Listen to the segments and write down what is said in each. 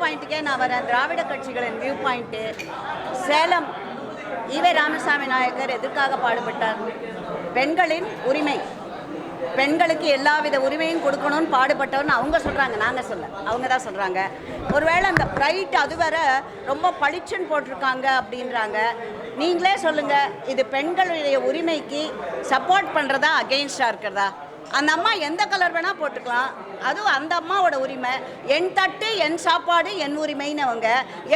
பாயிண்ட்டுக்கே நான் வரேன். திராவிட கட்சிகளின் வியூ பாயிண்ட்டு. சேலம் ஈவே ராமசாமி நாயக்கர் எதற்காக பாடுபட்டார்? பெண்களின் உரிமை, பெண்களுக்கு எல்லாவித உரிமையும் கொடுக்கணும்னு பாடுபட்டவர்னு அவங்க சொல்கிறாங்க, நாங்கள் சொல்ல, அவங்க தான் சொல்கிறாங்க. ஒருவேளை அந்த பிரைட் அது வேற ரொம்ப பளிச்சுன்னு போட்டிருக்காங்க அப்படின்றாங்க. நீங்களே சொல்லுங்கள், இது பெண்களுடைய உரிமைக்கு சப்போர்ட் பண்ணுறதா அகெயின்ஸ்டாக இருக்கிறதா? அந்த அம்மா எந்த கலர் வேணால் போட்டுக்கலாம், அதுவும் அந்த அம்மாவோட உரிமை. என் தட்டு என் சாப்பாடு என் உரிமைன்னு அவங்க,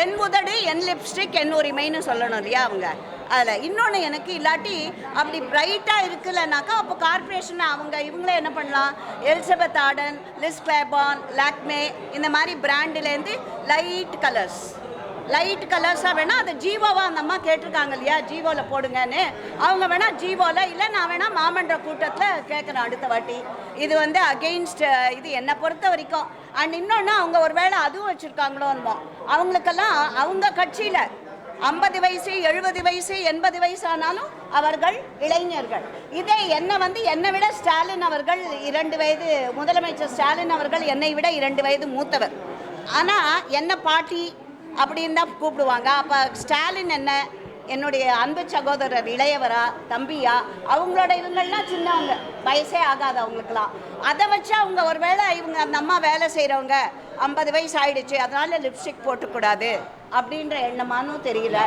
என் உதடு என் லிப்ஸ்டிக் என் உரிமைன்னு சொல்லணும் இல்லையா அவங்க. அதில் இன்னொன்று எனக்கு இல்லாட்டி அப்படி பிரைட்டாக இருக்குல்லனாக்கா அப்போ கார்பரேஷன் அவங்க இவங்களே என்ன பண்ணலாம்? எலிசபெத் ஆர்டன், லிஸ் கிளேபார்ன், லாக்மே இந்த மாதிரி பிராண்டுலேருந்து லைட் கலர்ஸாக வேணால் அதை ஜீவோவாக அந்த அம்மா கேட்டிருக்காங்க இல்லையா, ஜீவோவில் போடுங்கன்னு. அவங்க வேணால் ஜீவோவில், இல்லை நான் வேணால் மாமன்ற கூட்டத்தில் கேட்குறேன் அடுத்த வாட்டி. இது அகெயின்ஸ்ட் இது என்னை பொறுத்த வரைக்கும். அண்ட் இன்னொன்று அவங்க ஒரு வேளை அதுவும் வச்சுருக்காங்களோன்னு, அவங்களுக்கெல்லாம் அவங்க கட்சியில் 50 வயசு 70 வயசு 80 வயசு ஆனாலும் அவர்கள் இளைஞர்கள். இதே என்னை விட ஸ்டாலின் அவர்கள் 2 வயது, முதலமைச்சர் ஸ்டாலின் அவர்கள் என்னை விட 2 வயது மூத்தவர். ஆனால் என்ன பாட்டி அப்படின்னு தான் கூப்பிடுவாங்க. அப்போ ஸ்டாலின் என்னுடைய அன்பு சகோதரர், இளையவரா தம்பியா, அவங்களோட இவங்கள்லாம் சின்னவங்க, வயசே ஆகாது அவங்களுக்குலாம். அதை வச்சு அவங்க ஒருவேளை இவங்க அந்த அம்மா வேலை செய்கிறவங்க 50 வயசு ஆயிடுச்சு அதனால லிப்ஸ்டிக் போட்டுக்கூடாது அப்படின்ற எண்ணமானும் தெரியல.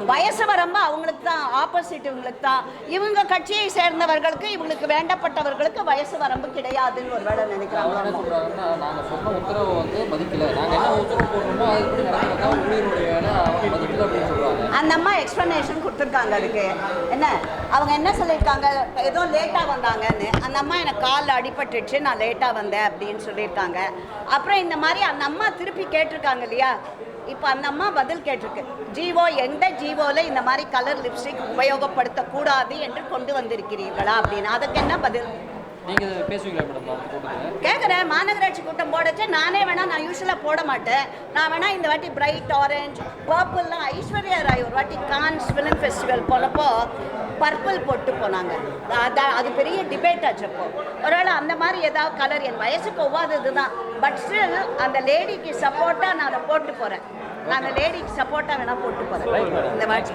வயசு வரம்பு அவங்களுக்கு தான், ஆப்போசிட் இவங்களுக்கு தான். இவங்க கட்சியை சேர்ந்தவர்களுக்கு, இவங்களுக்கு வேண்டப்பட்டவர்களுக்கு வயசு வரம்பு கிடையாதுன்னு ஒரு வேளை நினைக்கிறாங்க. அந்த அம்மா எக்ஸ்பிளனேஷன் கொடுத்துருக்காங்க அதுக்கு. அவங்க என்ன சொல்லியிருக்காங்க, ஏதோ லேட்டாக வந்தாங்கன்னு. அந்த அம்மா எனக்கு காலில் அடிபட்டுச்சு, நான் லேட்டாக வந்தேன் அப்படின்னு சொல்லியிருக்காங்க. அப்புறம் இந்த மாதிரி அந்த அம்மா திருப்பி கேட்டிருக்காங்க இல்லையா, இப்போ அந்த அம்மா பதில் கேட்டிருக்கு, ஜீவோ எந்த ஜீவோவில் இந்த மாதிரி கலர் லிப்ஸ்டிக் உபயோகப்படுத்தக்கூடாது என்று கொண்டு வந்திருக்கிறீர்களா அப்படின்னு. அதுக்கு என்ன பதில் கேட்குறேன். மாநகராட்சி கூட்டம் போடச்சு நானே வேணா, நான் யூஸ்வலாக போட மாட்டேன், நான் வேணா இந்த வாட்டி பிரைட் ஆரஞ்சு பர்பிள்லாம் ஐஸ்வர்யா ராய் ஒரு வாட்டி கான்ஸ் ஃபிலிம் ஃபெஸ்டிவல் போனப்போ பர்பிள் போட்டு போனாங்க. அது பெரிய டிபேட் ஆச்சப்போ. ஒருவேளை அந்த மாதிரி ஏதாவது கலர் என் வயசுக்கு ஒவ்வாதது தான், பட் ஸ்டில் அந்த லேடிக்கு சப்போர்ட்டாக நான் அதை போட்டு போகிறேன். நான் அந்த லேடிக்கு சப்போர்ட்டாக வேணா போட்டு போகிறேன் இந்த வாட்டி.